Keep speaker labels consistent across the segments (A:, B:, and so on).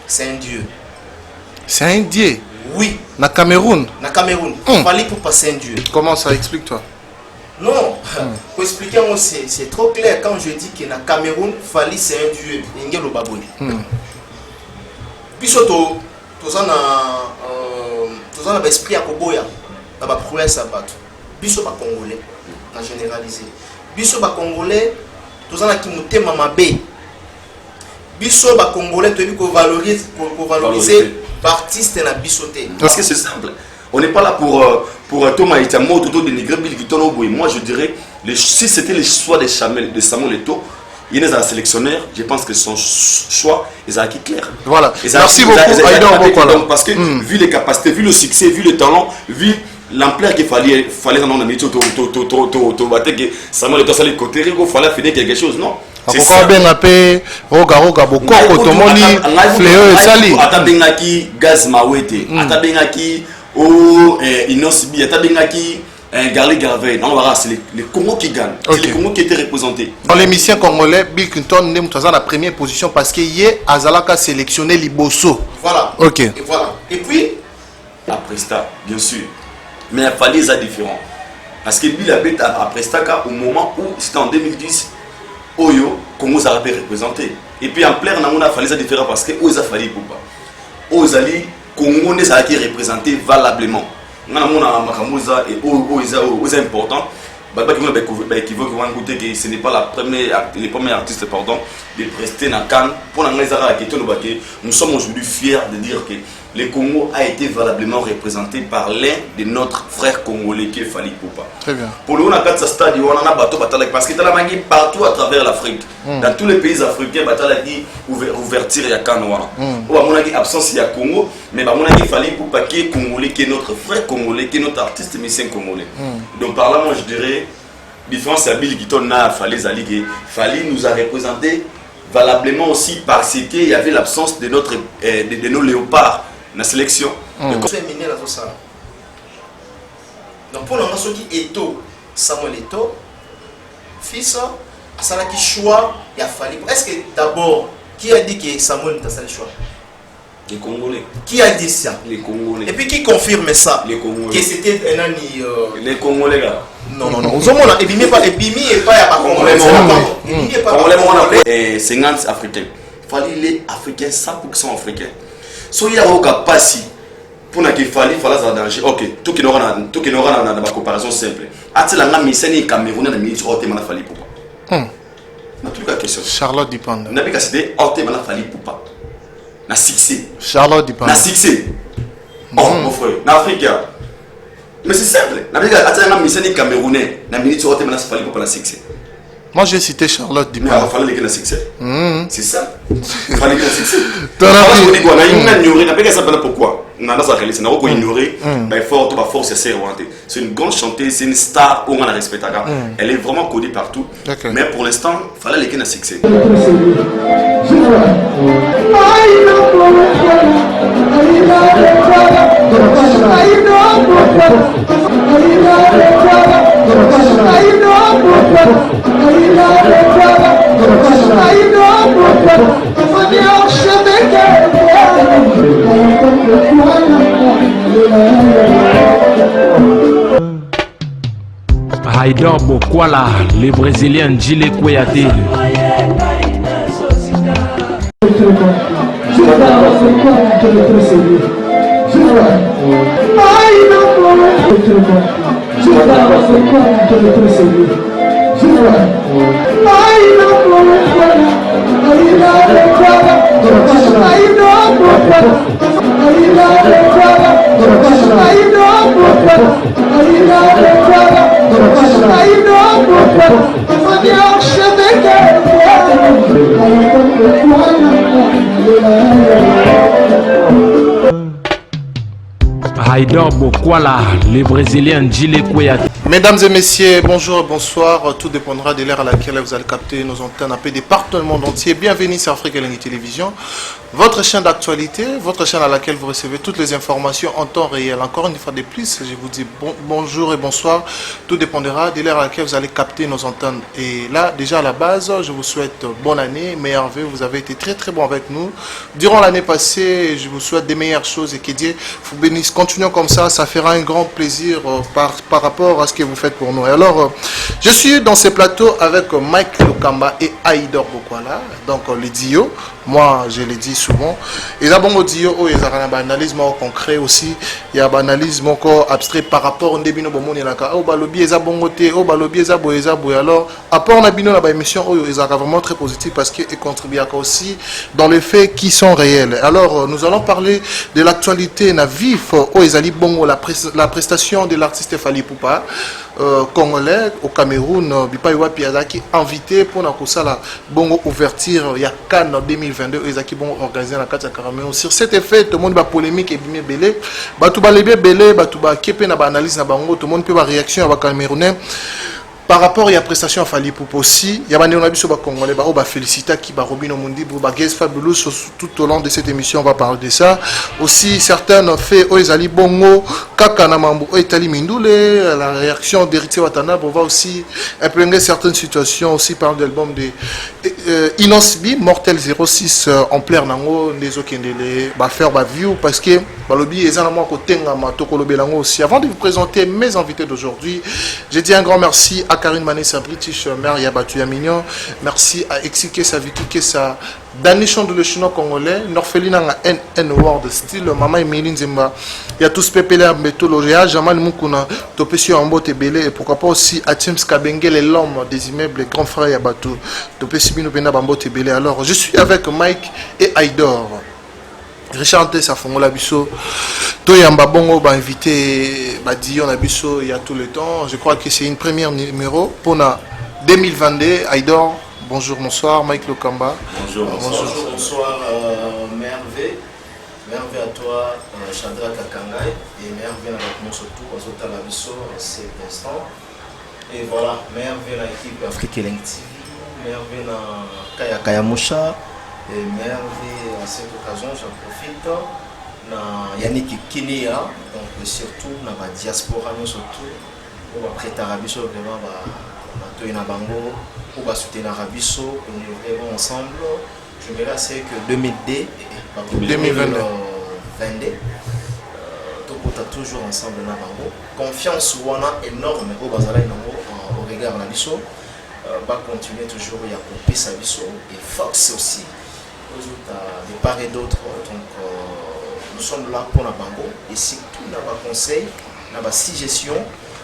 A: c'est un dieu.
B: C'est un dieu?
A: Oui.
B: Na Cameroun?
A: Na Cameroun. Fali Poupa, c'est un dieu.
B: Comment ça? Explique-toi.
A: Non, pour expliquer, moi, c'est trop clair quand je dis que na Cameroun, Fali c'est un dieu. Ingelo Baboui. Puis surtout, tous en a l'esprit à Koboya, dans la prouesse à battre. Biso ba Congolais, en généralisé. Biso ba Congolais, tous en a qui mouté Mamabé. Biso ba Congolais, tu as vu qu'on valoriser l'artiste na bisoté.
C: Parce que c'est simple. On n'est pas là pour Thomas Itamo, tout dénigrer Bill Guiton. Moi je dirais, si c'était le choix de Samuel Eto'o, il est un sélectionneur, je pense que son choix est acquis clair.
B: Voilà. Merci beaucoup.
C: Parce que vu les capacités, vu le succès, vu le talent, vu l'ampleur qu'il fallait dans le métier, Samuel Eto'o ça les côté, il fallait finir quelque chose, non?
B: Pourquoi bien appelé Roga Boko Tomoni Fléau et Sali
C: Atabengaki Gaz Mawete, Atabengaki Inosibi, Atabengaki Garli Garvey. Non, voilà, c'est les Congo qui gagnent. C'est les Congo qui étaient représentés.
B: Dans l'émission congolais, Bill Clinton n'est pas dans la première position parce qu'il y a Azalaka sélectionné Liboso.
A: Voilà.
B: Ok.
A: Et voilà. Et puis
C: après ça, bien sûr. Mais il fallait ça différent. Parce que Bill avait après ça au moment où c'était en 2010. Oyo, Congo ça a été représenté. Et puis en plein, on a fallu ça différent parce que Oyo ça fallait pour pas. Oyo Congo ça a été représenté valablement. On a Makamuza et Oyo c'est important. Que ce n'est pas les premiers artistes de prester dans Cannes. Nous sommes aujourd'hui fiers de dire que le Congo a été valablement représenté par l'un de notre frère congolais qui est Fali Poupa.
B: Très bien.
C: Pour le moment, on a 4 stades, on a bateau parce que tu as partout à travers l'Afrique. Dans tous les pays africains, tu as ouverture il y a Cannes. On a absence il y a Congo, mais on a Fali Poupa qui est congolais, qui est notre frère congolais, qui est notre artiste musicien congolais. Donc par là, moi je dirais, différence à Bill Guiton a Fali Zalig. Fali nous a représenté valablement aussi parce qu'il y avait l'absence de nos léopards. La sélection.
A: Donc pour l'instant, qui est Samuel Eto'o, fils, ça qui choix, il a fallu. Est-ce que d'abord, qui a dit que Samuel Eto'o a le choix?
C: Les Congolais.
A: Qui a dit ça?
C: Les Congolais.
A: Et puis qui confirme ça?
C: Les Congolais.
A: Que c'était un ami.
C: Les Congolais là.
A: Non. Vous avez dit, et pas à Congolais.
C: Congolais, 50 africains. Il fallait les Africains, 100% africains. So il y a un passé pour qu'il fallait ça danger. Ok, tout qui n'aura dans la comparaison simple. As-tu la mission Camerounais dans ministre Horté mana fali poupa? Na toute la question.
B: Charlotte Dipanda.
C: Na bika c'était Horté mana fali poupa. Na succès.
B: Charlotte Dipanda.
C: Na succès. Oh mon frère, na Afrique. Mais c'est simple. Na bika as-tu la mission Camerounais dans ministre Horté mana fali poupa na succès.
B: Moi j'ai cité Charlotte Dipanda.
C: Mais il fallait qu'il y ait un succès. C'est ça. Il fallait qu'il y ait un succès.
B: Pourquoi?
C: On a ignoré. C'est une grande chanteuse, c'est une star où on la respecte. Elle est vraiment codée partout. Mais pour l'instant, il fallait qu'il y ait un succès.
D: Haïdor Bokwala, le Brésilien Gilles Kouyaté. Haïdor Bokwala, le Brésilien Gilles Kouyaté.
B: Mesdames et messieurs, bonjour, bonsoir. Tout dépendra de l'heure à laquelle vous allez capter nos antennes AP des partout dans le monde entier. Bienvenue sur Afrique Elengi Télévision, votre chaîne d'actualité, votre chaîne à laquelle vous recevez toutes les informations en temps réel. Encore une fois de plus, je vous dis bonjour et bonsoir. Tout dépendra de l'heure à laquelle vous allez capter nos antennes. Et là, déjà à la base, je vous souhaite bonne année, meilleurs vœux. Vous avez été très très bon avec nous durant l'année passée. Je vous souhaite des meilleures choses et que Dieu vous bénisse. Continuons comme ça fera un grand plaisir par rapport à ce que vous faites pour nous. Et alors, je suis dans ce plateau avec Mike Lokamba et Aïdor Bokwala, donc les Dio. Moi, je le dis souvent. Il y a bon Dio, il y a un analyse concret aussi. Il y a un analyse abstrait par rapport au début de oh balobi eza bongoté, oh balobi eza boy. Alors, apport na bino la émission, oh ils sont vraiment très positif parce qu'ils contribuent aussi dans les faits qui sont réels. Alors, nous allons parler de l'actualité na vif, oh ils bongo la prestation de l'artiste Fally Ipupa. Congolais au Cameroun, Bipaiwa Piazaki invité pour la bongo ouverture il y a Cannes en 2022 Ezaki bon organisé dans la carte Cameroun. Sur cet effet tout le monde va polémique et bien belé batuba lebé belé batuba kepe na ba analyse na bango tout le monde peut ba réaction à Camerounais par rapport à la prestation à Fally Ipupa aussi, il y a des gens qui Congolais qui félicitent qui Robino Mundi pour Guest Fabulous tout au long de cette émission on va parler de ça. Aussi certains faits Oezali Bongo, Kaka Namambo, Etali Mindoule, la réaction d'Héritier Watana, on va aussi imprégner certaines situations aussi par l'album de Inosbi Mortel 06 en plein nango des okendele va faire ba view parce que balobi ezana côté ngama tokolobe lango aussi. Avant de vous présenter mes invités d'aujourd'hui, je dis un grand merci à Karine Manessa, British Mère Yabatu Yamignon. Merci à Exike Saviki Kessa, Danichon de le chinois congolais, Norfelina N Word, style Mama Emily Nzemba. Il y a tous Pépélé Métologia, Jamal Mukuna, Topesio Ambo Tebele, et pourquoi pas aussi à James Kabengele, l'homme des immeubles, grand frère Yabatu, Topesibino Bena Bambo Tebele. Alors, je suis avec Mike et Aïdor. Richard Tessa Fongola Bisso. Toyamba Bongo va inviter Dion Abisso il y a tout le temps. Je crois que c'est une première numéro pour 2022. Aïdor, bonjour, bonsoir. Mike Lokamba.
C: Bonjour,
A: bonsoir. Merveille. Merveille à toi, Chandra Kakangai. Et merveille à notre surtout, à Abisso, cet instant. Et voilà, merveille à l'équipe Afrique Elengi TV. Merveille à Kaya Kayamusha. Et merveille à cette occasion, j'en profite. Yannick Kinia, donc surtout dans la diaspora, surtout on va prêter à Rabisso vraiment na bango on va soutenir Rabisso, on est vraiment ensemble. Je me là c'est que 2022 donc on est toujours ensemble na bango. Confiance ou on a énorme au bazala au regard de Rabisso, va continuer toujours à couper sa Rabisso et Fox aussi de part et d'autre donc. Nous sommes là pour la bango et surtout dans le conseil, dans la suggestion,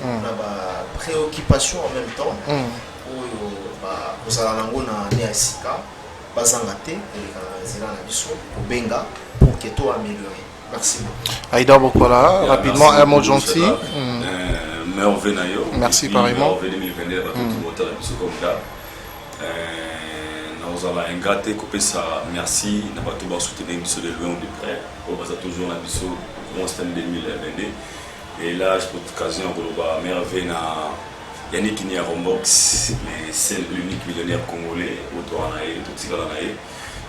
A: dans la préoccupation en même temps. Vous allez dans Sika, Bazangate, pour Benga, pour que tout améliore. Merci beaucoup.
B: Aïda Bokola, rapidement un mot gentil. Merci pareillement.
C: Nous allons ingrater couper ça. Merci. N'a pas tout bas soutenir Bisso de loin ou de près. On va toujours la Bisso pour cette année 2022. Et là, je peux l'occasion de merveille na Yannick Kinia Rombox, mais c'est l'unique millionnaire congolais autour en aïe, tout ce qu'il en aïe.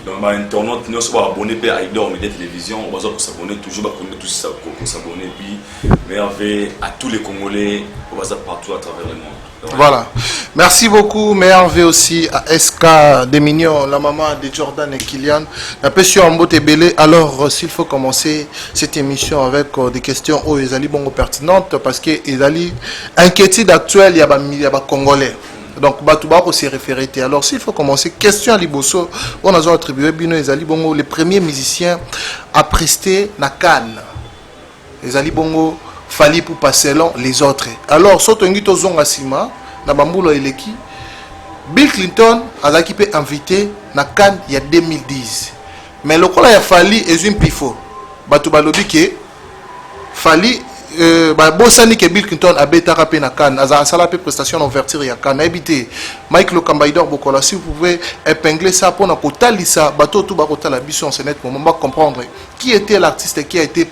C: Donc, internaute, nous sommes abonnés à Aïdor Média Télévision. On va s'abonner toujours, on va tout ça pour s'abonner. Puis, merveille à tous les Congolais, on va partout à travers le monde.
B: Voilà. Merci beaucoup. Merveille aussi à SK Desmignons, la maman de Jordan et Kylian. La question en beauté belé. Alors, s'il faut commencer cette émission avec des questions où ils allaient bon pertinentes parce qu'ils allaient inquiétude actuelle, il y a des Congolais. Donc, Batouba s'est référé. Alors, s'il faut commencer, question à Liboso, on a attribué Bino et Zali Bongo, les premiers musiciens à prester na Cannes. Les Ali Bongo, Fally pour passer selon les autres. Alors, Sotongito Zongasima, na Bambulo Eleki, Bill Clinton a équipé invité na Cannes il y a 2010. Mais le cas, il a Fally et une pifo. Batouba Lobi que Fally. Bosani que Bill Clinton a bêta rapé na Cannes, a salapé prestation d'ouverture ya Cannes, habité Mike Lokamba Aïdor Bokola, si vous pouvez épingler ça pour na kota lisa, bateau tout bakota la biso en net pour comprendre qui était l'artiste qui a été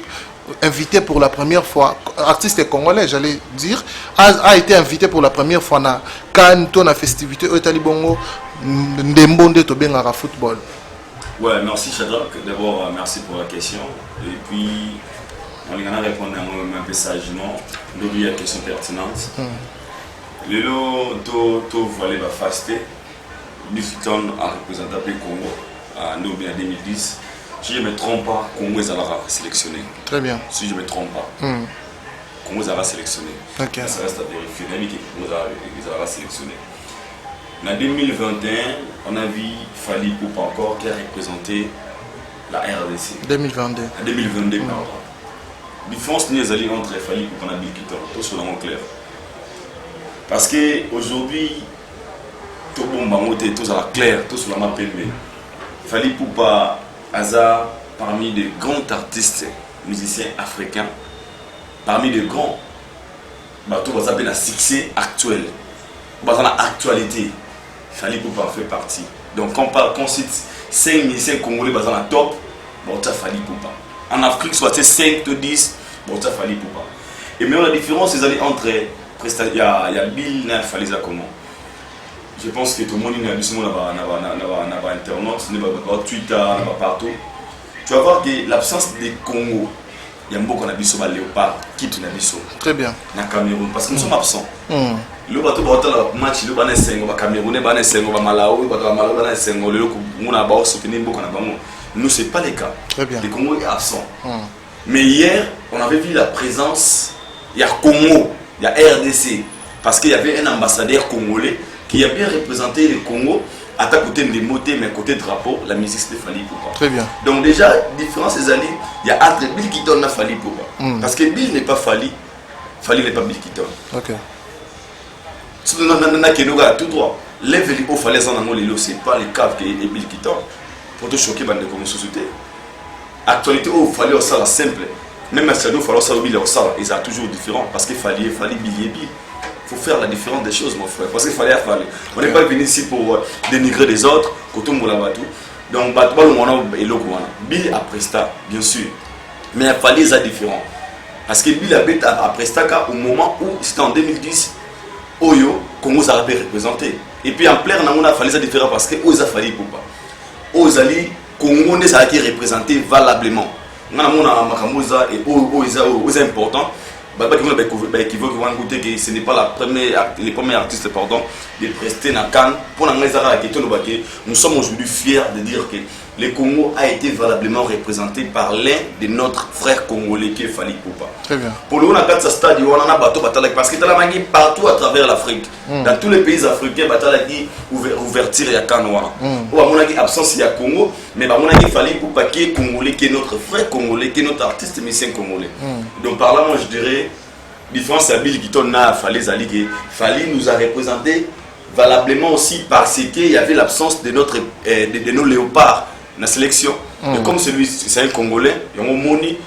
B: invité pour la première fois, artiste congolais, j'allais dire, a été invité pour la première fois na Cannes, na festivité au Talibongo, Ndembonde to bengara football.
C: Ouais, merci Shadrach. D'abord, merci pour la question. Et puis, on va répondre un peu sagement. Nous avons une question pertinente. Le lot, tout volet va faster. Bifiton a représenté le Congo en 2010. Si je ne me trompe pas, Congo est sélectionné.
B: Très bien.
C: Si je ne me trompe pas, Congo est sélectionné.
B: Okay.
C: Ça reste à vérifier. Congo est sélectionné. En 2021, on a vu Fally Ipupa encore qui a représenté la RDC.
B: 2022.
C: En 2022, pardon. La différence entre Fally Ipupa et Bill Kitton, tout sur le clair. Parce qu'aujourd'hui, tout le monde est tout clair, tout sur la map. Fally Ipupa Aza parmi les grands artistes musiciens africains, parmi les grands, tout va s'appeler un succès actuel, dans l'actualité. Fally Ipupa fait partie. Donc quand on cite 5 musiciens congolais dans la top, tu as Fally Ipupa. En Afrique, soit 5 ou 10, tu as Fally Ipupa. Et maintenant la différence c'est entre il y a Bill et Fally comment. Je pense que tout le monde a vu internaute, Twitter, partout. Tu vas voir que l'absence des Congo, il y a beaucoup de sur le léopard, qui tu n'as vu.
B: Très bien.
C: Dans Cameroun, parce que nous sommes absents. Le bateau va match, le bateau va Cameroun, le bateau va Malawi, le bateau va Malawi, le bateau va soutenir beaucoup. Nous, ce n'est pas le cas.
B: Très bien.
C: Le Congo est absent. Mais hier, on avait vu la présence, il y a Congo, il y a RDC, parce qu'il y avait un ambassadeur congolais qui a bien représenté le Congo, à ta côté de moté, mais côté drapeau, la musique de Fally Ipupa.
B: Très bien.
C: Donc déjà, différence c'est il y a entre Bill Kitton et Fally Ipupa. Parce que Bill n'est pas Fally, Fally n'est pas Bill Kitton.
B: Ok.
C: Si nous avons tout droit, lève les hauts Fally sans amour, c'est pas le cas que Bill Kitton. Pour te choquer, bande de comme société. Actualité, il fallait aussi la simple. Même si il fallait aussi Bill, ils sont toujours différents. Parce qu'il fallait Bill et Bill. Il faut faire la différence des choses, mon frère. Parce qu'il fallait. On n'est pas venu ici pour dénigrer les autres, quand on m'a battu. Donc, Bill a Presta, bien sûr. Mais il fallait ça différent. Parce que Bill a Presta au moment où c'était en 2010, Oyo, Congo s'est représenté. Et puis en plein, on a fallu ça différent parce que Oyo a fallu Ipupa. Oyo, Congo s'est représenté valablement. On a et Oyo est important. Ce n'est pas les premiers artistes de prester dans Cannes. Nous sommes aujourd'hui fiers de dire que le Congo a été valablement représenté par l'un de notre frère congolais qui est Fally Ipupa.
B: Très bien.
C: Pour le moment, stade, on a bateau parce que partout à travers l'Afrique, dans tous les pays africains, ouverture il y a Cannes. On a absence il y a Congo, mais on a Fally Ipupa qui est congolais, qui est notre frère congolais, qui est notre artiste musicien congolais. Donc par là, moi je dirais, différence à Bill Kitton a Fally nous a représenté valablement aussi parce qu'il y avait l'absence de nos léopards dans la sélection. Et comme celui c'est un Congolais, il y a un moni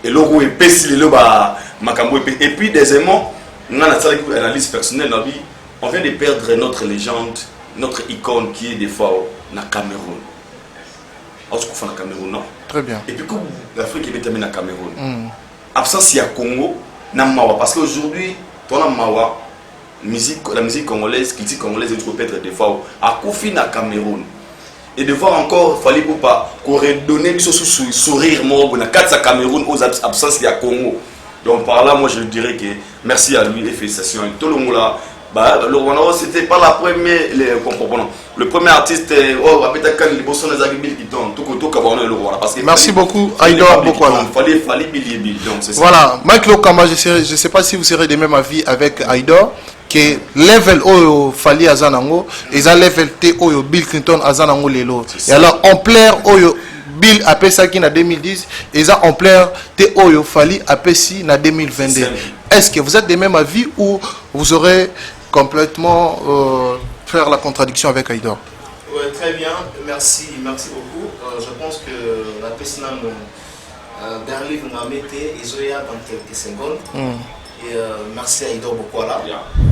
C: et logo est pessi le makambo et puis deuxièmement, on a une analyse personnelle, on vient de perdre notre légende, notre icône qui est des fois na Cameroun. Na Cameroun, non?
B: Très bien.
C: Et puis comme l'Afrique est terminée na Cameroun. Absence il y a Congo, na Mawa parce qu'aujourd'hui, pour la Mawa, la musique congolaise, critique congolaise, est peut être des fois à Kofi na Cameroun. Et de voir encore Fally Ipupa redonner du sourire na quatre Cameroun aux absences il y a Congo. Donc par là, moi je dirais que merci à lui et félicitations. Tout le monde là, c'était pas la première, le premier artiste.
B: Merci beaucoup, Aïdor Bokwala.
C: Fallait Bill.
B: Voilà, Mike Lokamba, je ne sais pas si vous serez de même avis avec Aïdor, que level Oyo Fally Azanango, et ça level T Oyo Bill Clinton Azanango Lelo. Et alors, en plein Oyo Bill Apesaki en 2010, et ça en plein T Oyo Fally Apesi en 2022. Est-ce que vous êtes de même avis ou vous aurez complètement faire la contradiction avec Aïdor?
A: Oui, très bien, merci beaucoup. Je pense que la personne Berlin nous a mis Isoya dans quelques secondes. Et merci à Aïdor Bokwala.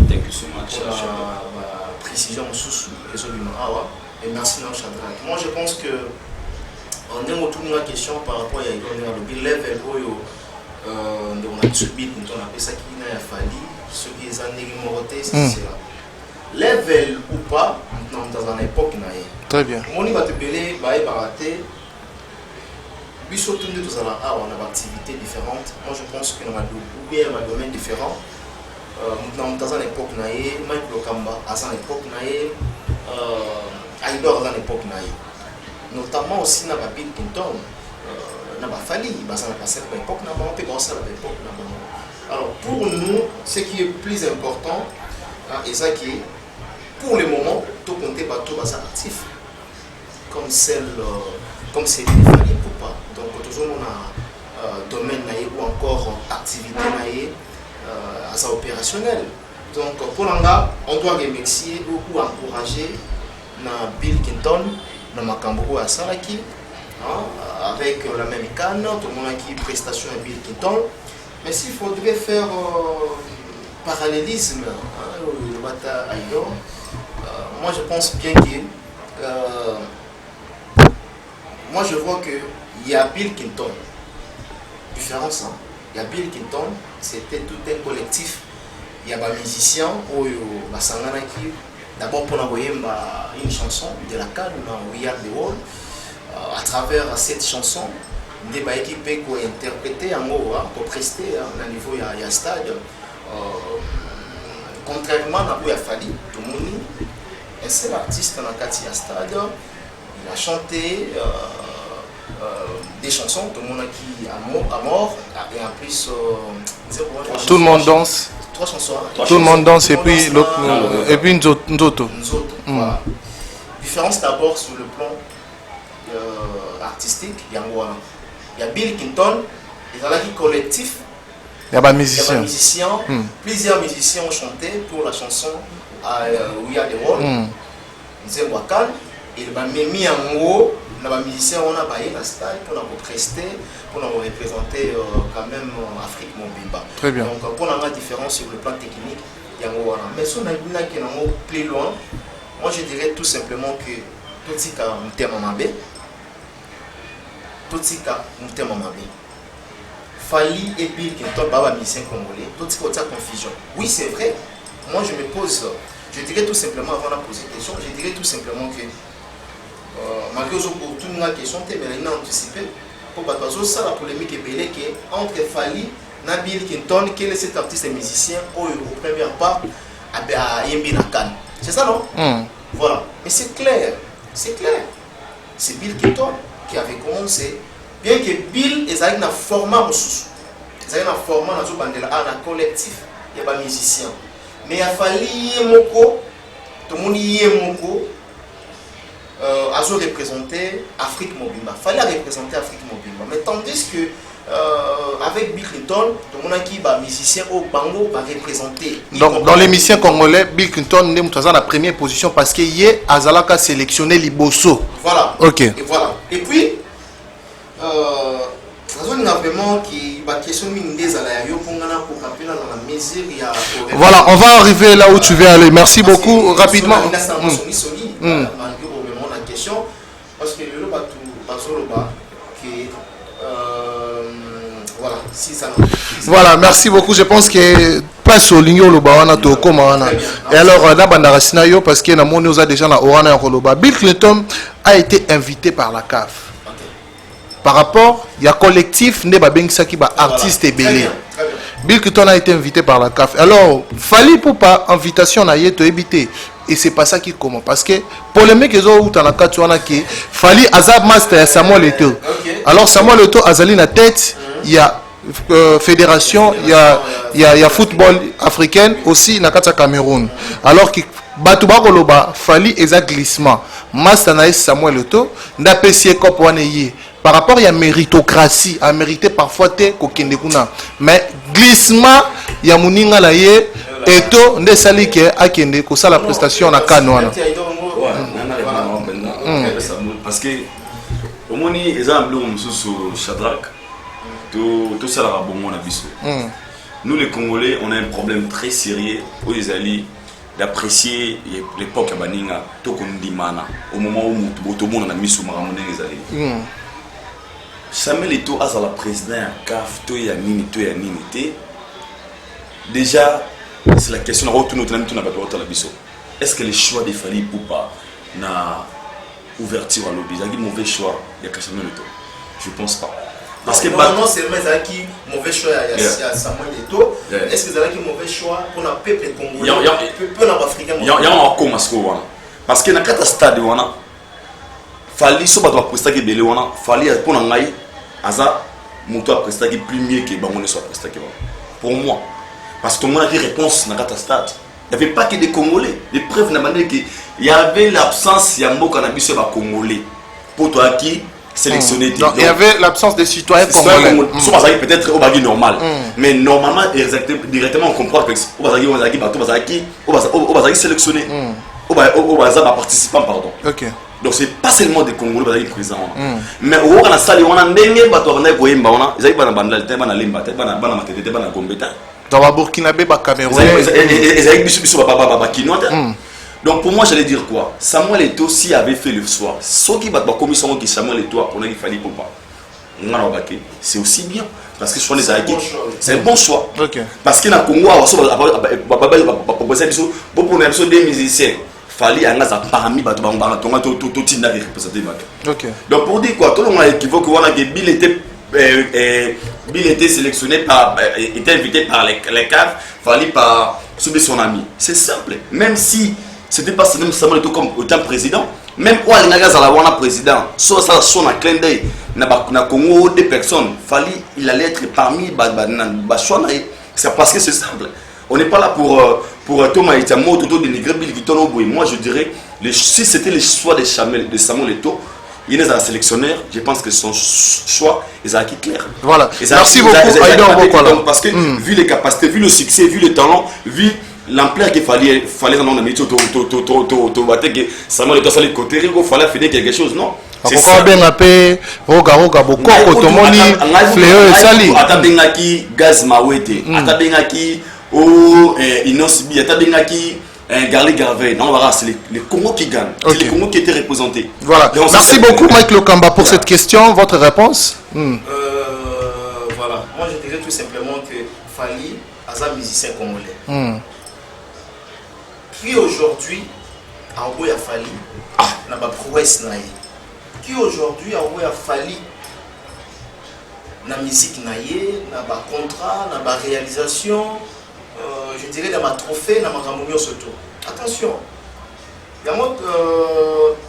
C: Thank you so much.
A: Pour la précision sous et merci à Shadrach. Moi je pense que On a une question par rapport à le level où on a subi quand on appelle ça qui n'a fallu ce qui est en numéroté c'est là. Level ou pas dans une époque naïe.
B: Très bien.
A: On va te payer baraté. Puis surtout nous on a activités différentes. Moi je pense que nous avons un domaine différent. Dans une époque naïe, Mike Lokamba à une époque naïe, Aïdor à une époque naïe. Notamment aussi dans Bill Clinton, n'a pas fallu, ça n'a pas cette époque, n'a pas pensé à l'époque. Alors pour nous, ce qui est plus important, et ça qui est pour le moment, tout compter par tout ça actif, comme c'est fallu ou pas. Donc toujours on a domaine naïe ou encore activité naïe à ça opérationnel. Donc pour l'anga, on doit remercier ou encourager Bill Clinton. Makambo à Salaki, avec la même canne, tout le monde qui prestation à Bill Clinton. Mais s'il faudrait faire parallélisme, le Bata Aïdor, moi je pense bien que moi je vois qu'il y a Bill Clinton. Différence, hein? Il y a Bill Clinton, c'était tout un collectif. Il y a des musiciens, qui d'abord pour envoyer une chanson de la CAN, We Are the World. À travers cette chanson, des équipes qui ont interprété en haut, pour prester à niveau il y a stade. Contrairement à Bouya Fali, tout le monde, et c'est l'artiste dans le stade, il a chanté des chansons, tout le monde qui a mort, et en plus,
B: tout le monde danse.
A: Trois chansons.
B: Tout le monde danse et puis Nzoto.
A: Voilà. Différence d'abord sur le plan artistique, il y a Bill Clinton, il y a un collectif,
B: il y a des musiciens.
A: Plusieurs musiciens ont chanté pour la chanson We Are the World. Nzemwakan, il m'a mis en haut, les musiciens on a baillé la style pour nous prester, pour nous représenter quand même Afrique Mobimba.
B: Très bien.
A: Donc pour la différence sur le plan technique, il y a mais si on a qui est plus loin, moi je dirais tout simplement que tout ce qui est un thème mabé, tout ce qui est un thème mabé. Fali et Bill Clinton, baba musicien congolais, tout ce qui est confusion. Oui c'est vrai. Moi je me pose, je dirais tout simplement avant de poser question, je dirais tout simplement que malgré toute une question, mais il a anticipé pour ça la polémique est belle entre Fali et Bill Clinton, quel est cet artiste et musicien au premier pas à Yembi Nakan. C'est ça non? Voilà. Mais c'est clair, c'est clair. C'est Bill Clinton qui avait commencé, bien que Bill est un format c'est un format dans un collectif, il y a des musiciens. Mais il a fallu Yemoko, tout le monde Yemoko. A représenté Afrique Mobimba. Il fallait représenter Afrique Mobimba. Mais tandis que avec Bill Clinton, tout le monde qui est musicien au Bango va représenter.
B: Donc dans les musiciens congolais, Bill Clinton est dans la première position parce qu'il y a Azalaka sélectionné Liboso.
A: Voilà.
B: Ok.
A: Et voilà. Et puis, vraiment qui va questionner
B: voilà, on va arriver là où tu veux aller. Merci beaucoup. Rapidement.
A: Parce que le voilà, si ça
B: voilà, merci beaucoup. Je pense que place au ligno le bawana to komana. Et alors na bandara sinayo parce que na moni oza déjà na orana ya koloba. Bill Clinton a été invité par la CAF. Par rapport, il y a collectif ne ba bengisaki ba artiste et belé. Bill Clinton a été invité par la CAF. Alors, fallait pour pas invitation na yeto éviter. Et c'est pas ça qui commence. Parce que pour les mecs qui ont dans la carte, tu as qui fallait Azab Master Samuel Eto'o. Alors Samuel Eto'o Azali na tête, il y a fédération, il y a football africain aussi na kata Cameroun. Alors que Batouba Koloba fallait exact glissement. Master na Samuel Eto'o na PC Cop waneye. Par rapport à la méritocratie, à mériter parfois te kokende kuna. Mais glissement, il y a moninga la ye Eto'o nde sali ke akende ko sala prestation na kanwana.
C: Parce que au moni exemple sur Shadrach tout ça la bon na biso. Nous les Congolais, on a un problème très sérieux aux alliés d'apprécier l'époque à Baninga to kondimana au moment où tout le monde a mis sous maramone les alliés. Samuel Eto'o a la président à CAF, to ya nini, déjà, c'est la question est-ce que le choix de Fally Ipupa na ouverture à l'objet, c'est un mauvais choix de Samuel Eto'o? Je pense pas. Parce que
A: non seulement c'est un mauvais choix il y a Samuel Eto'o, est-ce que c'est un mauvais choix pour le peuple congolais, le peuple africain? Il y a
C: un comment parce que dans le stade Fally so bato presta ki belé wana Fally pour ngai aza moto a presta ki plus mieux que bangoné soit presta ki pour moi parce que tout le monde a des réponses dans le stade. Il n'y avait pas que des Congolais. Les preuves n'a manière que il y avait l'absence ya mboka na biso ba Congolais pour toi qui sélectionné.
B: Donc il y avait l'absence des citoyens congolais.
C: So bazaki peut-être au bagi normal. Mais normalement directement on comprend que au bazaki bato bazaki sélectionné. Au bazaki participant pardon.
B: OK.
C: Donc c'est pas seulement des Congolais qui sont présents. Mais au Rwanda sali on a ndenge bato bana koyemba on a ezaki bana bandal te bana lemba te bana matete te bana gombeta.
B: Dans le Burkinabé, le Cameroun.
C: Donc pour moi, j'allais dire quoi? Samuel Eto'o, s'il avait fait le choix, ceux qui battent la commission qui Samuel Eto'o pour qu'il fallait pas. C'est aussi bien. Parce que c'est un bon choix. Parce que dans le Congo, pour des musiciens, Fally a parmi les donc pour dire quoi, tout le monde a équivoqué que Bill était sélectionné était invité par les CAF, Fally par son ami. C'est simple. Même si c'était pas Samuel Eto'o comme autant président, même quand il y a président, soit ça son clin d'œil, na Congo des personnes, Fally il allait être parmi c'est parce que c'est simple. On n'est pas là pour Thomas Itamo, tout dénigrer Bill Guiton. Moi je dirais, si c'était le choix de Samuel Eto'o, il est un sélectionneur, je pense que son choix est acquis clair.
B: Voilà. Merci beaucoup.
C: Parce que vu les capacités, vu le succès, vu le talent, vu l'ampleur qu'il fallait dans le métier, Samuel Eto'o fallait côté, il fallait finir quelque chose, non?
B: Pourquoi bien appelé Roga beaucoup Otomoni Fléau et Sali.
C: Atabengaki Gaz Mawete, Atabengaki Inosbi, Atabengaki Garley Garvey, non, voilà, c'est les Congo qui gagnent. C'est les Congo qui étaient représentés.
B: Voilà. Merci beaucoup, Mike Lokamba, pour cette question. Votre réponse?
A: Voilà. Moi, je dirais tout simplement que Fally est un musicien congolais. Qui aujourd'hui a envoyé à Fally n'a pas prouesse naïe. Qui aujourd'hui a envoyé à Fally na musique naïe, n'a pas contrat, n'a pas réalisation. Je dirais dans ma trophée, dans ma ramonion surtout. Attention, il y a moi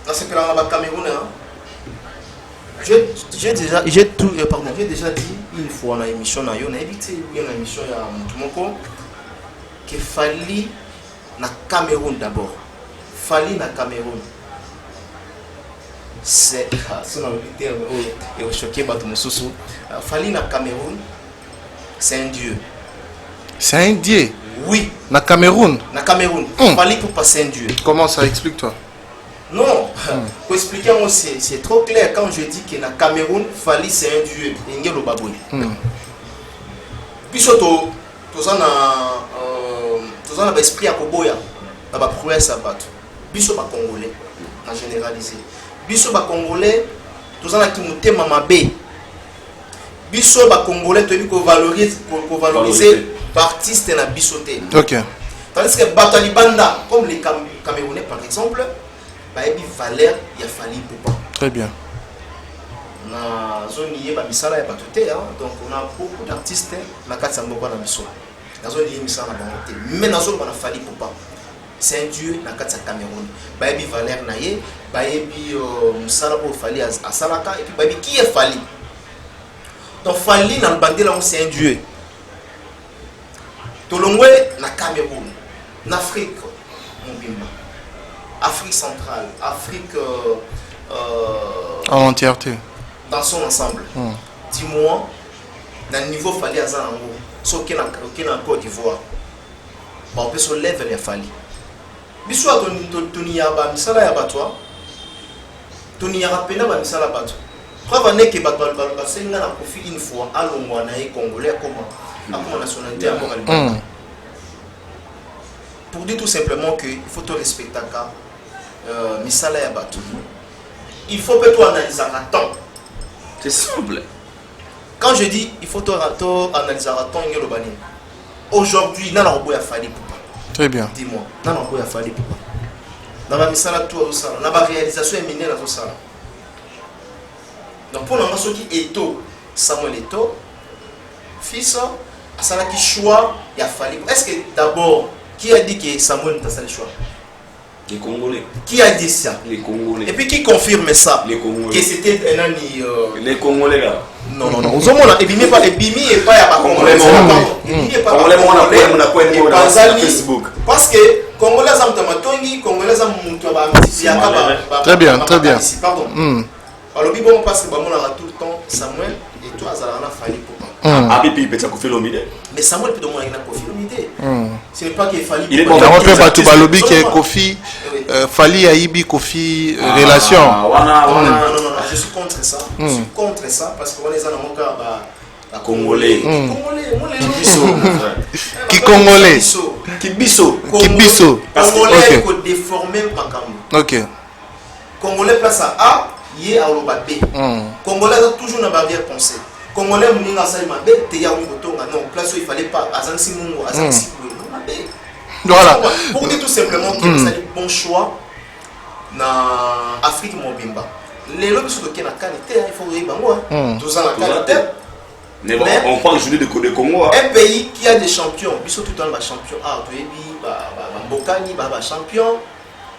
A: dans ce pays-là, dans le Cameroun, j'ai déjà dit une fois dans l'émission, on a évité une émission il y a Montomoko que Fally na Cameroun d'abord. Fally na Cameroun. C'est le terme et choqué Fally na Cameroun, c'est un dieu.
B: C'est un dieu.
A: Oui.
B: Na Cameroun.
A: Na Cameroun. Fally pour passer un dieu.
B: Comment ça? Explique-toi.
A: Non. Pour expliquer, c'est trop clair quand je dis que na Cameroun, Fally c'est un dieu. Ingelo Baboui. Puis surtout, tous on a l'esprit à Koboya. On a prouesse à battre. Biso ba Congolais. En généralisé. Biso ba Congolais. Tous on a qui monté Mamabé. Biso ba Congolais, tu veux qu'on valoriser artiste na bisoté.
B: OK.
A: Tandis que Batalibanda, comme les Camerounais par exemple, bah il valeur il a Fally Ipupa.
B: Très bien.
A: Na zone yé ba misala ya batoté donc on a beaucoup d'artistes na Katsamboka na biso. Na zone yé misala na bangoté. Mais na zone ba na Fally Ipupa. C'est un dieu na Katsa Cameroun. Bah il valeur na yé, bah il misala pour Fally à Salaka et puis bah qui est Fally? Donc Fally dans le bandé c'est un dieu. Tolongwe na Cameroun, en Afrique, Afrique centrale, Afrique
B: en entièreté.
A: Dans son ensemble. Dis-moi, dans le niveau Fally à Zanango, ce qui est en Côte d'Ivoire, on peut se lever les Fally. Bisous Tony Yaba, Misala Yabatoi, Tony Yarapena, Misala Bato. Preuve n'est que Batbalbasenga a profité une fois à l'Ongwana et Congolais comment nationalité pour dire tout simplement qu'il faut te respecter Misala Yabatou. Il faut que tu analyses à temps.
C: C'est simple.
A: quand je dis il faut analyser le banning. Aujourd'hui, n'a pas de Fally Poupa.
B: Très bien.
A: Dis-moi, n'a pas de Fally Poupa. N'a pas misala tout ça, n'a pas réalisation éminée là tout ça. Donc pour l'instant, ce qui est tôt, Samuel Eto'o, fils, ça n'a qui choix, il a Fally Poupa. Est-ce que d'abord, qui a dit que Samuel n'a pas le choix?
C: Les Congolais.
A: Qui a dit ça?
C: Les Congolais.
A: Et puis qui confirme ça?
C: Les Congolais.
A: Que c'était un ami.
C: Les Congolais là.
A: Non. Vous avez Ebimi et pas à Congolais.
C: Facebook.
A: Parce que Congolais ont Tamatongi, Congolais ont
B: Très bien.
A: Pardon. Alors, bon, parce que on a tout le temps Samuel et toi, ça a Fally Poupa.
C: Abipi peut-être qu'on fait l'omide.
A: Mais Samuel peut demander à Kofi l'omide. Ce n'est pas qu'il Fally Poupa.
B: Il est bon. On peut pas tout balobi qui est Kofi. Fally Aibi Kofi relation.
A: Non, je suis contre ça. Je suis contre ça parce qu'on est dans mon cas
C: Congolais.
B: Qui Congolais?
C: Qui biso.
A: Congolais il faut déformer Makambo.
B: Ok.
A: Congolais place à A, yé à Oloba B. Congolais a toujours une barrière pensée. Congolais mouninga salima B, te ya ungotonga non, place où il fallait pas azansi mungo, azansi bleu.
B: Voilà.
A: Pour dire tout simplement que c'est un bon choix dans l'Afrique Mobimba. Les lobbies sont de qualité, il faut réussir. 12 ans la qualité.
C: Mais on parle aujourd'hui de Congo.
A: Un pays qui a des champions, ils sont tout le temps des champions. Mbokani, champion.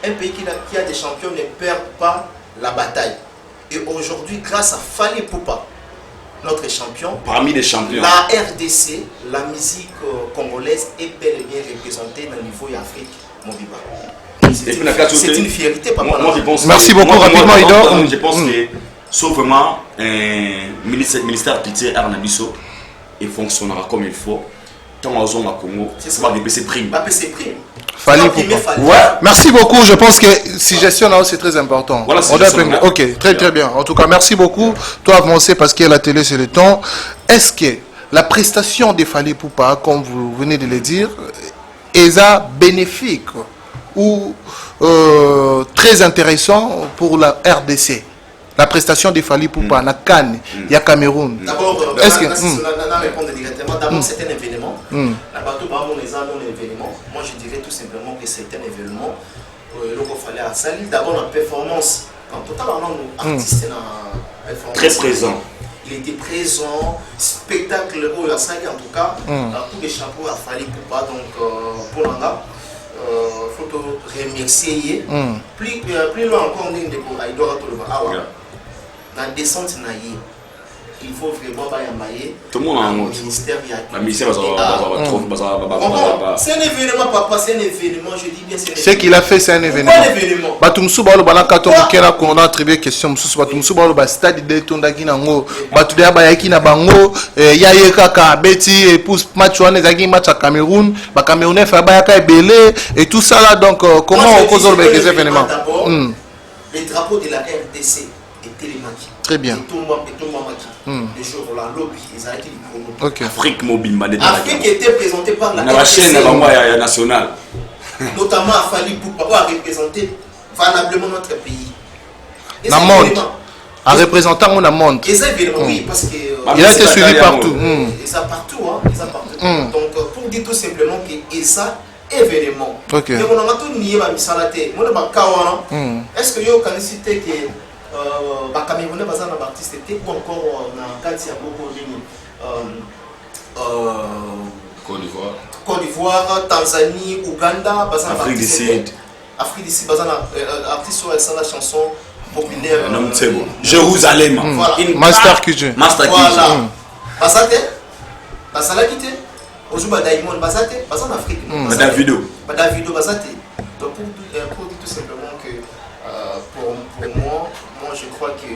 A: Un pays qui a des champions ne perd pas la bataille. Et aujourd'hui, grâce à Fally Poupa, notre champion,
C: parmi les champions,
A: la RDC, la musique congolaise est bel et bien représentée dans le niveau Afrique Mobimba. C'est une fierté, papa.
C: Moi, je pense.
B: Merci beaucoup, rapidement, Ido.
C: Je pense que, sauf vraiment, ministère pitié Arnabiso, il fonctionnera comme il faut. Tant qu'on a Congo, c'est pas des PC prime.
B: Fally Poupa. Ouais. Merci beaucoup. Je pense que suggestion là c'est très important.
C: Voilà,
B: ok, très bien. En tout cas, merci beaucoup. Toi avancez parce que la télé c'est le temps. Est-ce que la prestation de Fally Poupa, comme vous venez de le dire, est bénéfique ou très intéressant pour la RDC? La prestation de Fally Poupa na Cannes, il y a Cameroun.
A: D'abord,
B: est-ce que
A: répondre directement. D'abord, c'est un événement. La bateau les un événement. Moi, je dirais tout simplement que c'est un événement. Donc, il fallait à Sali. D'abord, la performance. En total, on artiste performance.
C: Très présent.
A: Il était présent. Spectacle au Sali, en tout cas. Tous les chapeaux à Fally Poupa. Donc, pour l'anga. Il faut remercier. Plus loin encore, on dit que il doit retrouver. Dans la descente, il faut vraiment
C: tout le monde a un mot. La ministère
A: c'est un événement, papa, c'est un événement, je dis bien.
B: Ce qu'il a fait, c'est un événement. Batumsu balo balaka to kera qu'on a attribué question mususu batumsu balo ba stade de tondaki nango batuya ba yaki na bango ya kaka beti et pousse match wana zaki match à Cameroun ba Camerounais fa ba yaka ebele et tout ça là donc comment on cause avec ces événements.
A: Les drapeaux de la RDC et Télémaki.
B: Très bien.
A: Le jour où la lobby, ils ont été
B: okay.
C: Afrique mobile,
A: Afrique était présentée par la
C: chaîne nationale.
A: Notamment à Fally Poupa, a représenté valablement notre pays.
B: La monde. En représentant mon monde.
A: Et ça, évidemment, oui, parce que.
B: Il a été suivi partout.
A: Et ça partout, hein. Donc, pour dire tout simplement que ça, événement.
B: Okay.
A: Mais on a tout nié, est-ce que vous avez cité que. Camerounais bazan na artiste était ou encore na kati ya boko nini Côte d'Ivoire, Tanzanie, Ouganda, bazan
C: Afrique du Sud
A: bazan artiste sur la chanson populaire
C: Jérusalem.
B: Master QG.
A: Voilà. Bazate bazala kité ozuba Diamond bazate bazan Afrique.
C: Davido
A: bazate. Donc pour dire tout simplement que pour moi je crois que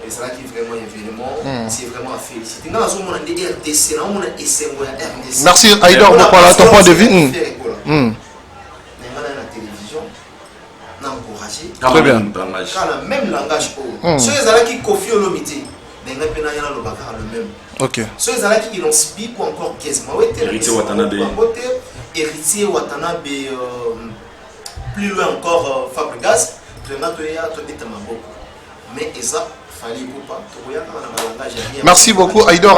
A: c'est là qui est vraiment événement, c'est vraiment à féliciter. Nous avons un RDC, nous avons un RDC.
B: Merci Aïdor pour parler ton point de vue.
A: Nous avons la télévision, nous avons encouragé.
B: Très bien.
A: Même langage. Ceux qui Kofi Olomide, nous avons le même.
B: Ok.
A: Ceux qui l'ont subi ou encore quasiment. Héritier Watanabe, plus loin encore Fabregas, mais ça
B: Merci beaucoup. Aïdo,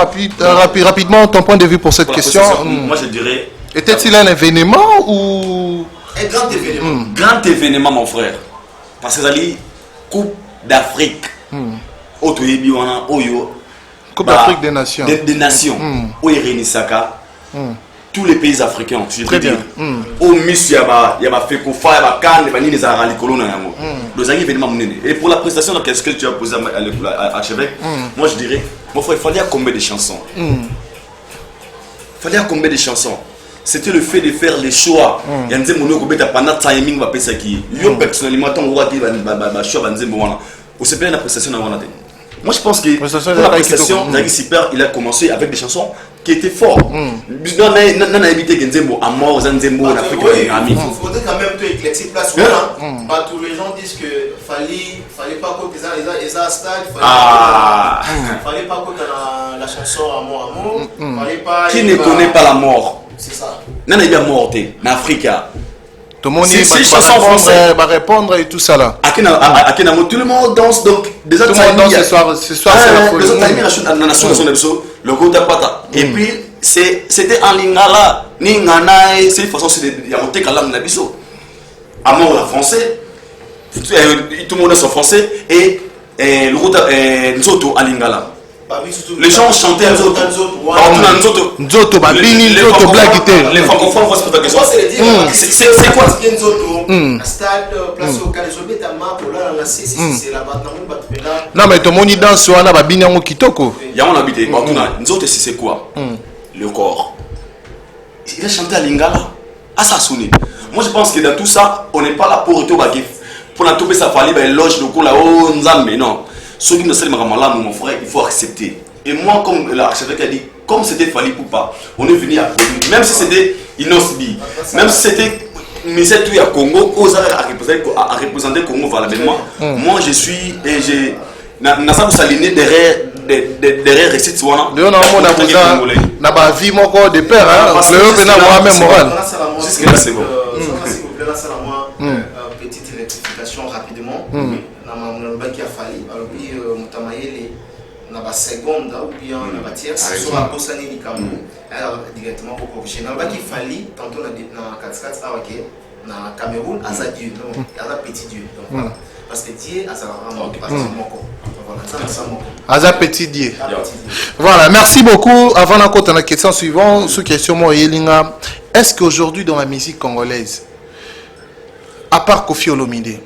B: rapidement, ton point de vue pour cette question.
C: Moi, je dirais...
B: Était-il un événement ou...
A: Un grand événement.
C: Grand événement, mon frère. Parce que c'est la Coupe d'Afrique.
B: Coupe d'Afrique des Nations.
C: Des Nations. Où est Réni Saka. Tous les pays africains, je veux dire. Au Miss, il y a fait Kofa, il y a Cannes, il y a des Aralicolo. Et pour la prestation, qu'est-ce que tu as posé à Chevec? Moi, je dirais, mon frère, il fallait combien de chansons? Il fallait combien de chansons? C'était le fait de faire les choix. Il y a des gens qui ont pendant timing, yo personnellement, la prestation. Moi, je pense que pour la prestation, il a commencé avec des chansons qui étaient fortes. Il faudrait quand même
A: éclaircir place. Tous les gens disent que fallait pas que les stade, fallait pas que la chanson Amour, fallait pas.
C: Qui ne connaît pas la mort?
A: C'est ça.
C: Non, il y a mort en Afrique.
B: Tout le monde va répondre et tout ça là.
C: Tout le monde danse, donc déjà
B: tout le monde danse ce soir c'est la folie.
C: Et puis c'était en lingala, c'est une façon il y a monté kalam na biso. Amour la français, tout le monde est français et le groupe Nzoto en lingala. Les gens chantaient Nzoto.
B: Nzoto, blague.
C: Les francophones vont se poser la question. C'est quoi
A: stade, place au Calais, c'est là-bas.
B: Non, mais tout le monde danse, on a babine en kitoko.
C: Il y a un habité. Nzoto, c'est quoi? Le corps. Il a chanté à Lingala. À ça sonné. Moi, je pense que dans tout ça, on n'est pas là pour tout bagif. Pour la tomber, ça fallait loge de coula, oh, mais non. Ceux qui ne savent pas, mon frère, il faut accepter. Et moi, comme l'archevêque a dit, comme c'était Fali Poupa, on est venu à produire. Même si c'était Inosbi, même si c'était Misset à Congo, à représenter Congo valablement, moi je suis et j'ai. Nasa Saline derrière Récit Swana.
B: Léon n'a pas vie mon corps de père, hein. Léon n'a pas même moral.
C: Jusque-là, c'est bon.
A: Petite rectification rapidement. Qui a fallu, alors puis Moutamayele n'a pas seconde ou bien n'a pas tierce, soit à Bossani du Cameroun, alors directement pour corriger. N'a pas qu'il fallait, tantôt dans 4-4 dans Cameroun, à sa Dieu, à sa petit Dieu. Parce que Dieu a sa rame, parce que
B: à sa petit Dieu. Voilà, merci beaucoup. Avant d'entrer dans la question suivante, sous question moi Yelinga, est-ce qu'aujourd'hui dans la musique congolaise, à part Kofi Olomide,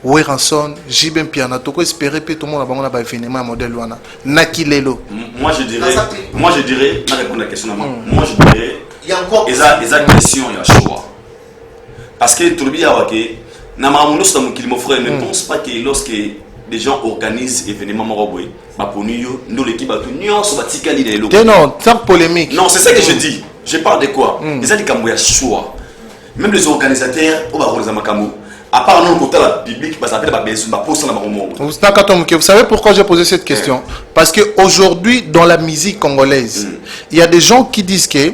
B: Weranson, Jibem Piana, tu peux espérer que tout le monde a un événement modèle Luana. Nakilelo.
C: Moi je dirais, je répondre à la question. Moi je dirais, il y a encore des questions, il y a choix. Parce que tout le monde ne pense pas que lorsque des gens organisent événements moroboué, nous l'équipe a tout,
B: non, sans polémique.
C: Non, c'est ça que je dis. Je parle de quoi? Les gens qui ont choix. Même les organisateurs, à part non côté la public, ça s'appelle
B: vous savez pourquoi j'ai posé cette question? Parce qu'aujourd'hui, dans la musique congolaise, il y a des gens qui disent que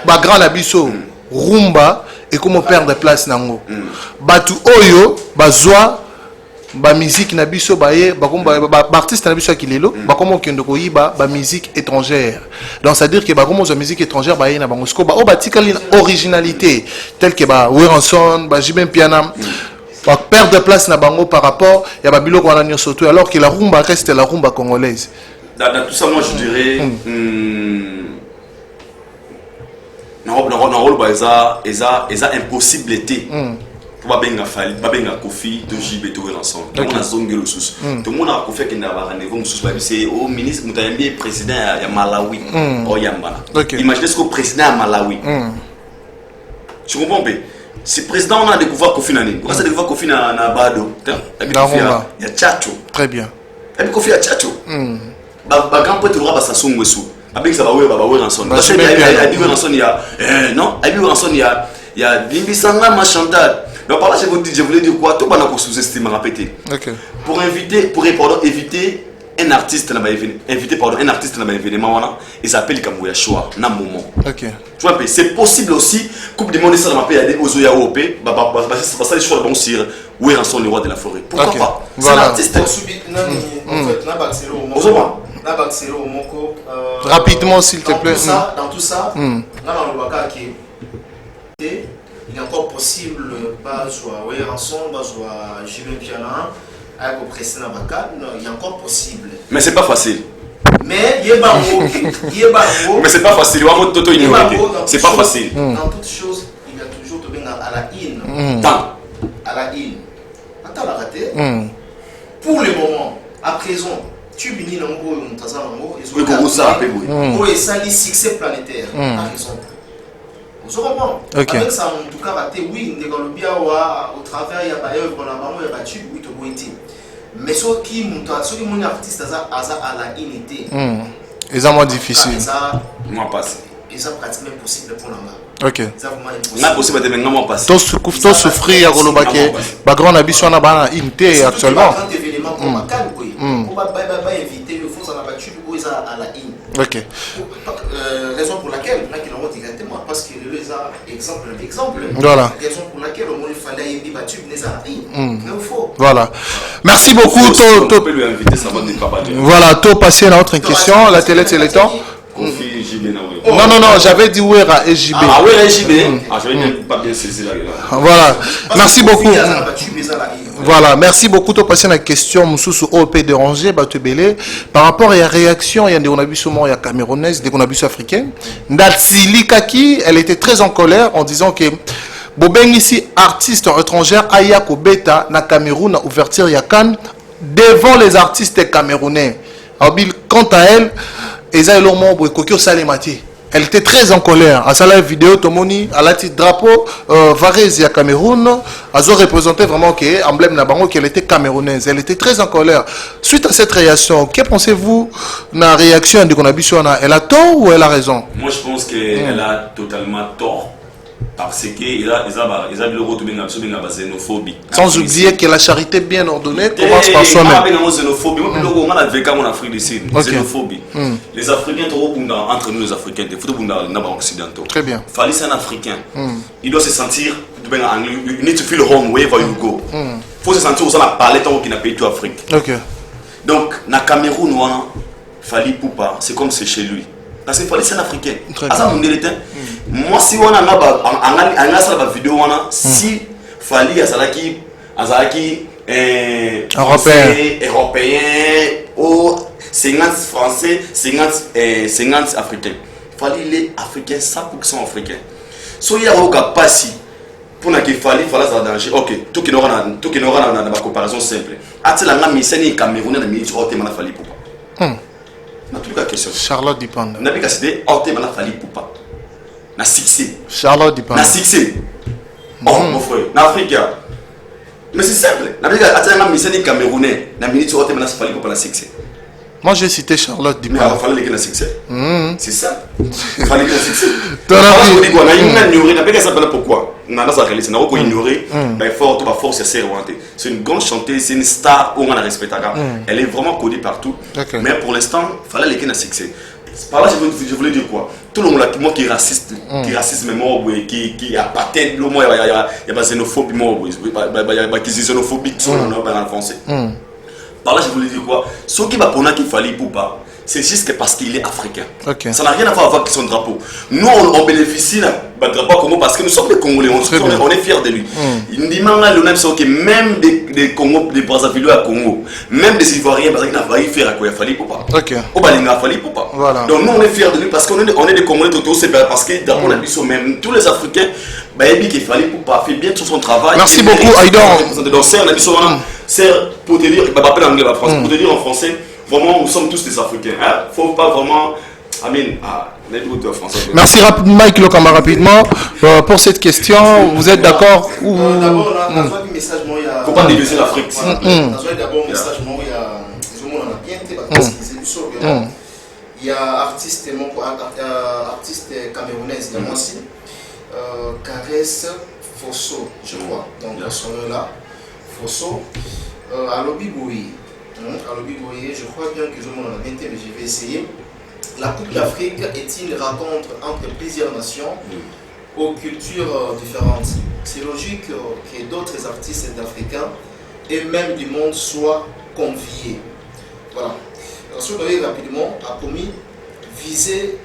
B: Grand Abisso, Rumba, et comment perdre place nango. Batu Oyo, Bazoa, ba musique na biso ba artiste na biso kilelo ba comment kendo ko yiba ba musique étrangère. Donc ça veut dire que ba comment musique étrangère ba na bango sko ba o batikali originalité telle que ba Weranson ba Jibem Piana ba perdre place na bango par rapport ya ba biloko wana nyonso to alors que la rumba reste la rumba congolaise.
C: Dans tout ça moi je dirais rôle eza impossibilité. Pour benga fali benga kofi to jibe to ensemble tout monde a zongelo sous tout monde a kofi que na ba rendez-vous sous ba c'est au ministre Mutayembi président ya Malawi o yambana imaginez ce que président à Malawi tu comprends pas si président on a découvert kofi nani on a découvert kofi na bado il y a Tchacho
B: très bien
C: et puis kofi a Tchacho ba grand pote roi ba sasongwe sous avec ça ba Weranson parce que il y a Weranson il y a non il y a Weranson il y a Bimbisanga ma chantal. Donc par là je voulais dire quoi? Tout le monde a sous-estimé à répéter. Pour éviter un artiste invité pardon un artiste dans événement wana il s'appelle Kamouya Choa na moment.
B: OK.
C: Tu vois c'est possible aussi Coupe du monde ça m'a payé aux Oya OP ça les choix bon sur où est Ranson le roi de la forêt. Pourquoi pas? C'est un artiste en fait
A: na baxelo na baxelo moko
B: rapidement s'il te plaît.
A: Dans tout ça na lobaka qui il est encore possible pas soit ouais Ranson pas soit Julien Piana avec au précédent bacal il est encore possible. Mais
C: c'est pas facile.
A: Mais
C: mais c'est pas facile. C'est pas facile.
A: Dans toute chose, il y a toujours à la in. À la in. Attends la raté. Pour le moment, à présent, tu finis dans le succès planétaire. À raison. Vous comprenez? Avec ça, en tout cas, oui, au travers, il y a pas œuvre, il y a pas tube, oui, mais ceux qui sont artistes à la unité,
B: ils sont moins difficiles.
C: Moi passe.
A: Ils sont pratiquement impossible pour l'anga.
B: OK.
C: C'est possible de maintenant passer.
B: Tout souffrir à Golobake. Ba grand habitude na bana unité actuellement.
A: Un événement comme Macal oui. On va inviter le faux à la battu pour ils à la in.
B: OK.
A: Raison pour laquelle là qui l'ont directement parce que les exemple.
B: Voilà.
A: Raison pour laquelle au moins il fallait y battu mais à la in. Mais faut.
B: Voilà. Merci beaucoup
C: to peut lui inviter ça va pas.
B: Voilà, to passer à notre question, la télé c'est le temps. Non, j'avais dit Ouera et JB.
C: Ah, Ouera et JB. J'avais pas bien saisi là.
B: Voilà, merci beaucoup. Voilà, merci beaucoup. Tu as passé la question Moussous OP dérangé, Batebele. Par rapport à la réaction, il y a des on a camerounaise, des africaine. Ndatsili Kaki, elle était très en colère en disant que Bobeng ici, artiste étrangère, Ayako Beta, na Cameroun, a ouverture Yakan devant les artistes camerounais. Quant à elle, elle était très en colère. À sa vidéo, Tomoni, à la petite drapeau, Varese à Cameroun, elle a représenté vraiment que emblème Nabango qu'elle était camerounaise. Elle était très en colère. Suite à cette réaction, que pensez-vous de la réaction de Konabishwana? Elle a tort ou elle a raison?
C: Moi, je pense qu'elle a totalement tort. Parce qu'il y a de la xénophobie.
B: Sans oublier que la charité bien ordonnée commence par soi-même.
C: Xénophobie. On a vécu en Afrique du Sud. Xénophobie. Les Africains, entre nous les Africains, les occidentaux.
B: Très bien.
C: Il fallait un Africain. Il doit se sentir, you need to feel home wherever you go. Il faut se sentir où ça n'a parlé tant qu'il n'a pas été en Afrique. Donc, dans le Cameroun, il fallait Poupa, c'est comme c'est chez lui. Parce qu'il fallait un Africain. Moi, si on a une vidéo, si fallait européen, 50 français, 50 africains. Il fallait les africains, 100% africains. Si il y a un capacité pour qu'il fallait ça danger. Ok, tout qui n'aura une comparaison simple. Est-ce que la mission Camerounais na minute au thème na fallait pour pas. Na toute la question.
B: Charlotte Dipanda.
C: Na bi kaside au thème na fallait pour pas. Na succès.
B: Charlotte Dipanda.
C: Na succès. Oh mon frère, na Afrique. Mais c'est simple. Na bi kaside la mission Camerounais na minute au thème na fallait pour pas na succès.
B: Moi j'ai cité Charlotte Dipanda.
C: Mais il fallait qu'il ait un succès. C'est ça. Il fallait qu'il ait un succès. Pourquoi? C'est une grande chanteuse, c'est une star où on la respecte. Elle est vraiment codée partout. Mais pour l'instant, il fallait qu'il ait un succès. Par là, je voulais dire quoi? Tout le monde qui est raciste, qui est raciste, qui a pas tête, il y a pas xénophobie, il y a qui est xénophobie en français. Par là, je voulais dire quoi? Ce qui va pour nous qu'il fallait pour pas, c'est juste parce qu'il est africain. Ça n'a rien à voir avec son drapeau. Nous, on bénéficie d'un drapeau Congo parce que nous sommes des Congolais, on est fiers de lui. Il dit que même des Congo, des Brazzavillois à Congo, même des Ivoiriens, parce qu'il n'a pas fait à quoi il fallait pour pas. Au Balinga, il fallait pour pas. Donc nous, on est fiers de lui parce qu'on est des Congolais tout c'est parce que dans mon avis, même tous les Africains, il fallait pour pas faire bien tout son travail.
B: Merci beaucoup, Aïdor.
C: Donc c'est pour te dire, pour te dire en français, vraiment, nous sommes tous des Africains. Il ne faut pas vraiment.
B: Merci Mike Lokamba rapidement pour cette question. Vous êtes d'accord ou...
A: D'abord, il y a un message. Il ne
C: faut pas négliger l'Afrique.
A: D'abord, un message. Il y a artiste camerounaise, moi aussi, Caresse Fosso, je crois. Donc, ce nom-là, Fosso, à l'Obiboui. Alors, vous voyez, je crois bien que je m'en ai mais je vais essayer. La Coupe d'Afrique est une rencontre entre plusieurs nations aux cultures différentes. C'est logique que d'autres artistes africains et même du monde soient conviés. Voilà. Alors, ce rapidement a commis viser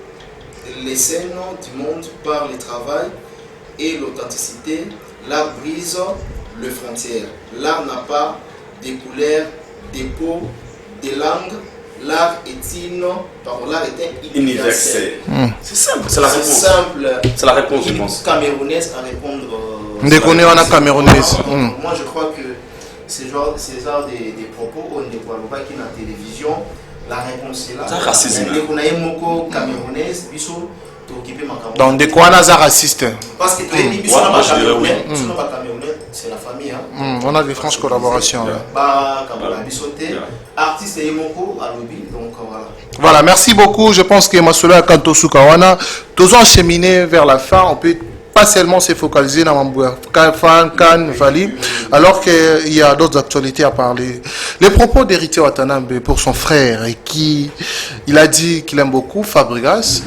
A: les scènes du monde par le travail et l'authenticité. L'art brise les frontières. L'art n'a pas de couleurs, de peau, de langue. L'art est universel.
C: C'est simple, c'est la réponse.
A: C'est simple.
C: C'est la réponse, je pense.
A: Camerounaise à répondre.
B: Camerounaise.
A: Moi, je crois que ces genres des propos, on ne voit pas qu'il y a la télévision. La réponse est là.
C: C'est racisme.
A: On a un mot camerounaise, bisous.
B: Donc, de quoi on a raciste?
A: Parce que c'est la famille.
B: On a des franches collaborations.
A: Artiste et Moko à lobby, donc voilà.
B: Voilà, merci beaucoup. Je pense que Massoula Kantosu Kawana, tous acheminé vers la fin. On peut pas seulement se focaliser dans Mambouya, Kan, Vali, alors qu'il y a d'autres actualités à parler. Les propos d'Héritier Watanabe pour son frère, et qui il a dit qu'il aime beaucoup Fabregas.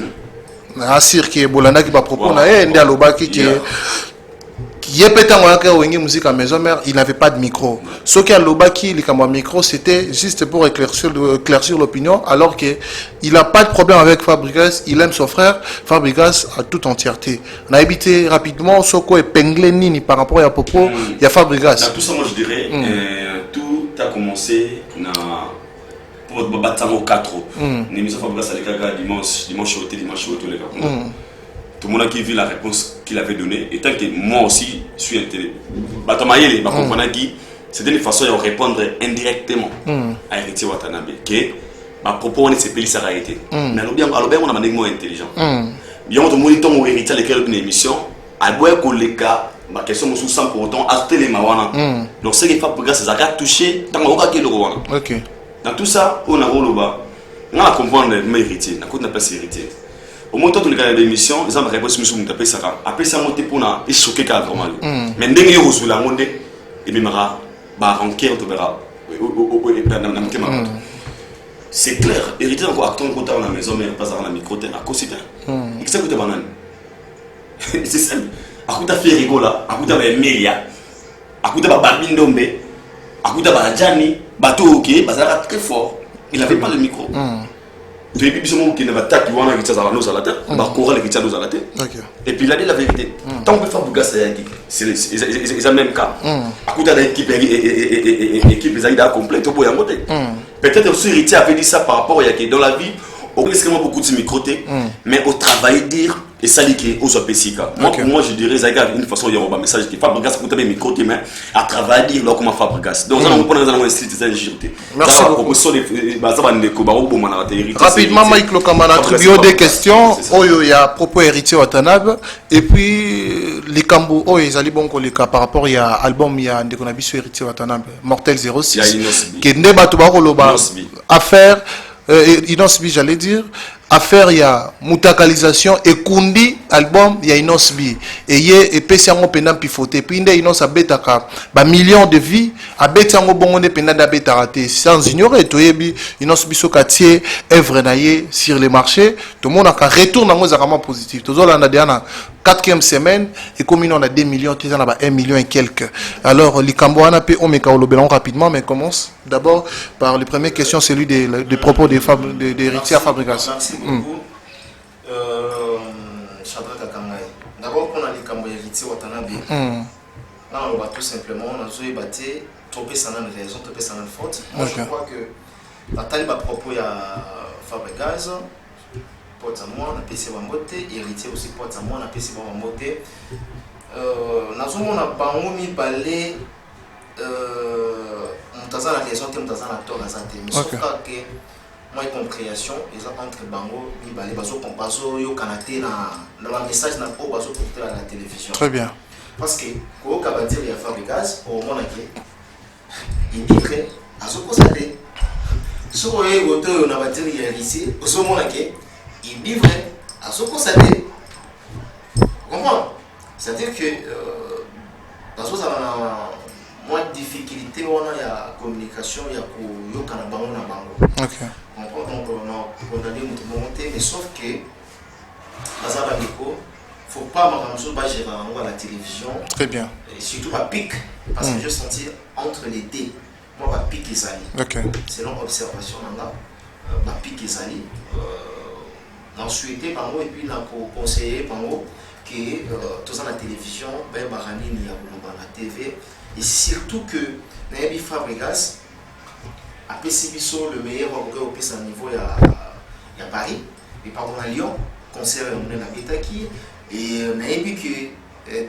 B: Assir qui est Bolanda qui va proposer, il n'avait pas de micro. Ce qui a l'obaki, le micro, c'était juste pour éclaircir l'opinion, alors qu'il n'a pas de problème avec Fabregas, il aime son frère, Fabregas à toute entièreté. On a évité rapidement ce qu'on épinglé Nini par rapport à Popo, il y a Fabregas.
C: Dans tout ça, moi je dirais, tout a commencé pour battre au 4. L'émission Fabregas à dimanche au les gars. Tout le monde qui vu la réponse qu'il avait donnée, et tant que moi aussi suis intéressé. C'était une façon de répondre indirectement à Héritier Watanabe. Que ma propos on est c'est ça a été. Mais alors bien on a un moins intelligent. Bien on te monitor mon héritier lequel une émission à boire que les cas ma question sous sans pour autant acheter les mawana. Donc c'est qu'il faut pour ça a touché dans mon cas qui le roi. OK. Dans tout ça on a roloba. On a comprendre mes héritiers, n'a pas ses héritiers. Au moment où les gars de l'émission, ils ont répondu sur mon tapé ça. Après ça monter pour na et choquer car vraiment. Mais dès que vous la monde et bien mara ba ranker to verra. C'est clair, héritier encore acteur content dans la maison mais pas dans la micro à cause c'est il sait que tu banane. C'est simple. À coup ta fait rigola, à coup ta melia. À coup ta babindombe. À coup ta bajani, bateau OK, bazara très fort. Il n'avait pas le micro. Et puis, il n'a pas attaqué et puis il a dit la vérité. Tant que Fabregas c'est le même cas. À côté de l'équipe, ils ont complet. Peut-être aussi Héritier avait dit ça par rapport à dans la vie, on peut extrêmement beaucoup de microtés, mais au travail dire et ça dit que aux Pessica. Moi je dirais ça une façon de y avoir un message qui Fabregas pour taper microté mais à travail dire là comment Fabregas. Donc on prend dans un style de jirté.
B: Merci beaucoup. Rapidement Mike Lokamana attribué des questions il y a propos Héritier Watanabe et puis les Kambo ils allaient bon les cas par rapport il y a album il y a des conabis Héritier Watanabe Mortel 06 qui est débat affaire Inosbi j'allais dire affaire il y a mutakalisation et kundi album il y a Inosbi et yé et pesiango pendant pifoté puis inde Inos abetaka ba millions de vies abetiango bongonde pendant d'abeta raté sans ignorer toyebi Inosbi sokatier œuvre naie sur les marchés tout le monde a retourne en vraiment positif tout ça là diana 4e semaine et comme on a 2 millions tu en as 1 million et quelques alors les Camboana pe on meka olobelon rapidement mais commence d'abord par les premières questions celui des propos des héritiers à Fabregas.
A: Merci beaucoup. Shadrach Akangai. D'abord, pour les Cambo héritiers Watanabe. Là, on va tout simplement, on a joué batté, topé sans raison, topé sans faute. Moi, je crois que la taliba propos à Fabregas, porte à moi, on a PC Wambote, héritier aussi porte à moi, on a PC Wambote. On a bangomi balé, on a la raison, on a l'acteur, on a mais sauf que moi comme création ils ont entre bango ni balé baso yo kanaté dans la message na ko baso porter à la télévision.
B: Très bien.
A: Parce que ko ka dire il y a Fabregas au moment que il dit que aso ko sate so ko e goto on a dire il y a ici au moment que il dit vrai aso ko sate. Comprends? C'est-à-dire que dans ça moi difficulté on a ya communication ya ko yokana bango na bango.
B: OK.
A: Donc on a dit monter mais sauf que bazaba biko faut pas m'avancer pas gérer à la télévision.
B: Très bien.
A: Et surtout à pic parce que je sentis entre les deux moi va pic ezali.
B: OK.
A: Selon observation nanga va pic ezali n'a souhaité par moi et puis n'a conseillé par moi que tout ça la télévision ben barani ni ya la TV et surtout que Nayebi Fabregas a PCBiso le meilleur orgueil au plus à niveau il y a Paris et pardon à Lyon concert on est la Betaki et Nayebi que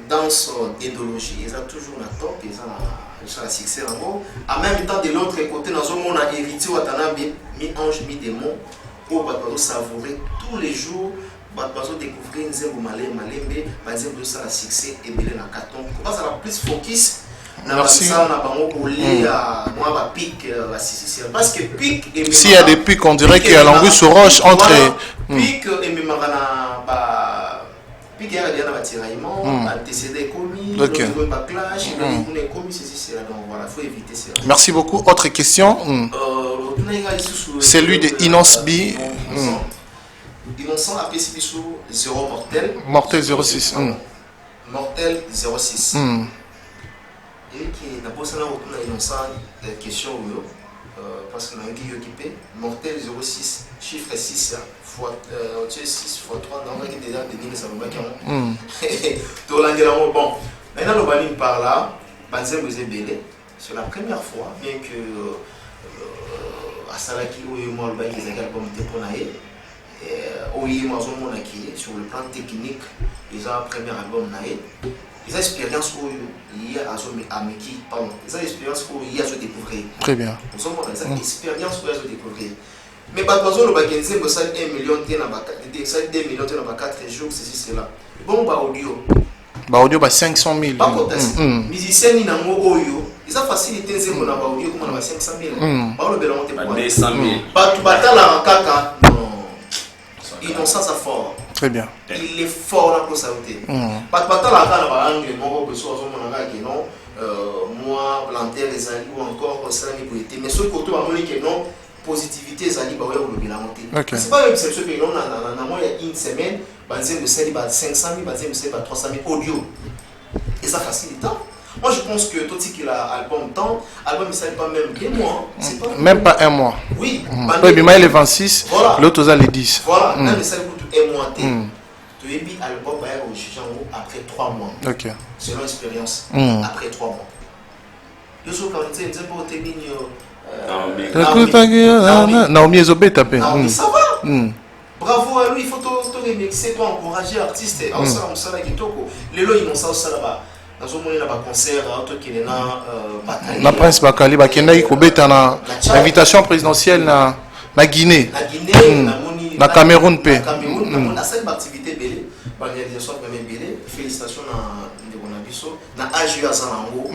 A: dans son idéologie ils ont toujours la top ils ont la succès en gros en même temps de l'autre côté dans un monde a hérité watana mi ange mi démon pour savourer tous les jours bazo découvrir nzembo malembe par exemple ça la succès et bien na carton comment ça la plus focus na ça na bango collé à moi ba pic la sisi parce que pic et
B: s'il y a des pics on dirait qu'il y a l'anguille sur roche entre
A: pic et me marana ba pic il y a des tiraillements antécédé commis le backlash le commis c'est donc voilà faut éviter ça.
B: Merci beaucoup. Autre question. Celui de Inosbi.
A: Innocent a PCB sur 0 mortel.
B: Mortel 06.
A: Mortel 06. Et qui n'a pas ça innocent question parce que nous avons occupé mortel 06 chiffre 6 fois 6 fois 3 dans le déjà de ça va bien. Tout l'anglais bon. Maintenant le banning par là, Banzem vous belé. C'est la première fois bien que à Salaki ou moi le bail des albums de Ponaé. Oui, moi sur le plan technique, ils ont un premier album naïe. Ils ont expérience où il y a à Meki, pardon. Ils ont expérience où il y a à se découvrir.
B: Très bien.
A: Nous sommes dans une expérience où il y a à se découvrir. Mais par exemple, le Bakenze, vous savez 1 million de 2 millions de 4 jours, ceci, cela. Bon, bah audio.
B: Bah audio, bah 500 000.
A: Par contre, musiciens, ils n'ont pas audio. Ils ont facilité les audio comme on a 500 000. Par le Bélamont,
C: c'est 200 000.
A: Pas tout bâtard la caca. Innocent ça fort.
B: Très bien.
A: Il est fort là pour sauter. Pas de la canne à l'angle, mon besoin de non. Moi, planter les alliés ou encore ça pour été. Mais ce côté à mon que non, positivité les alliés, bah ouais, on le monter. C'est pas même ce que non, il y a une semaine, basé de 500 000, basé de 300 000 audio. Et ça facilite. Moi je pense que tout ce qu'il a album temps, album il s'est pas même 2 mois.
B: Même pas 1 mois.
A: Oui.
B: Il est 26, l'autre les 10.
A: Voilà, même il s'est coûté 1 mois. Tu as vu album après 3 mois.
B: Ok.
A: Selon l'expérience. Après 3 mois. Je suis quand même
B: Naomi Ezobé tapé.
A: Naomi ça va. Bravo à lui, il faut te remixer, toi encourager l'artiste. On s'en a qui toko. Les lois ils n'ont ça aussi là-bas. Dans un moment, concert,
B: la Prince Bakali, Bakenda Kobeta na invitation présidentielle na Guinée. Na Cameroun P.
A: Cameroun, la seule activité belé, la réalisation de belé. Félicitations na AJU Azanango,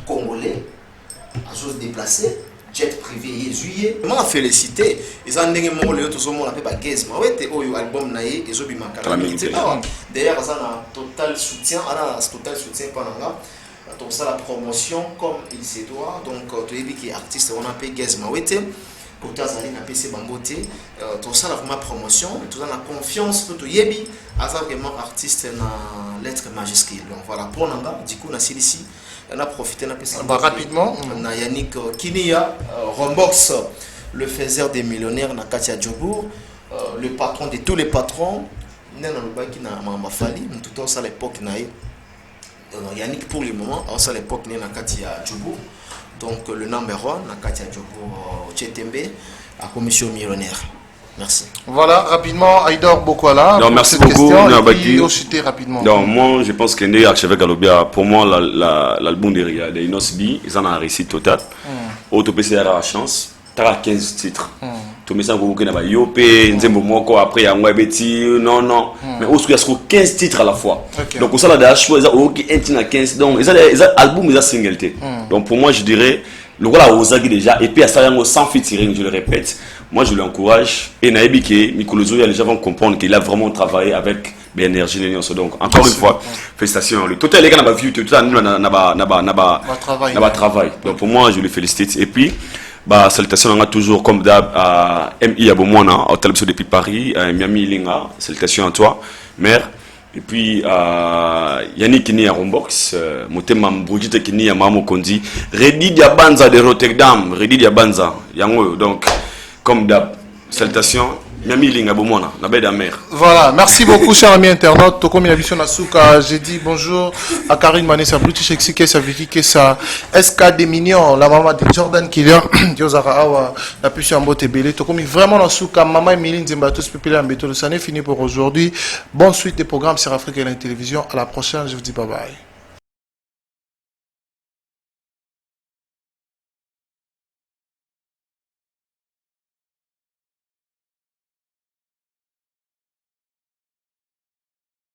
A: congolais, à chose déplacée. Jet privé juillet. Comment féliciter ils ont des mots le tout le monde appelle pas Gaz mais ouais au album naïe et zobi makala d'ailleurs ça a total soutien pendant là donc ça la promotion comme il se doit donc tu es qui artiste on appelle Gaz mais ouais pour ta zali na PC Bambote tout ça la vraiment promotion tout ça la confiance pour tout yebi à ça vraiment artiste na lettre majuscule donc voilà pour nanga du coup na ici on a profité
B: rapidement.
A: On a Yannick Kinia, Rombox, le faiseur des millionnaires, na Katia Djobour, le patron de tous les patrons. Nous avons le Fali, tout à l'époque. Yannick pour le moment, à l'époque, na Katia Djobour. Donc le number 1, na Katia Djobour, Tchetembe, à commission millionnaire. Merci.
B: Voilà, rapidement, Aïdor Bokwala.
C: Non, merci beaucoup.
B: Rapidement.
C: Donc, moi, je pense que Archevêque Galobia, pour moi, l'album de Inosbi, ils ont un récit total. Auto PCR a la chance. Tu as 15 titres. Tu mets ça en Yopé, Nzembo Moko, après il y a Mwabeti, non. Mais aussi, il y a 15 titres à la fois. Donc, au sein de la choix, ils ont un titre à 15. Donc, ils ont album, ils ont singleté. Donc, pour moi, je dirais, le rôle à Ozagi déjà, et puis à ça, sans featuring, je le répète. Moi, je l'encourage. Et Naïbi, Mikolozo, les gens vont comprendre qu'il a vraiment travaillé avec énergie donc encore une fois félicitations lui tout les gars n'a pas vu tout n'a travail donc pour moi je les félicite et puis bah salutations on a toujours comme d'hab à MI Abomona au télévision depuis Paris Miami Linga salutations à toi mère et puis Yannick Kini à Rombox Motema Mbujite Kini à Mamo Kondi Redi Diabanza de Rotterdam Redi Diabanza yango donc comme d'hab salutations Miami Linga Bomona na baie mer.
B: Voilà, merci beaucoup chers amis internautes. Toko Miyabiso Nasuka, j'ai dit bonjour à Karine Manessa Bluti Shexi Kessa Vicky Kessa SK des Mignons, la maman de Jordan Killer, Diozara Awa, la puissance Mbote Belé. Toko mi vraiment Nasuka, maman Emiline Zemba tous peuplés en béton. Ça n'est fini pour aujourd'hui. Bonne suite des programmes sur Afrique et la télévision. À la prochaine, je vous dis bye bye.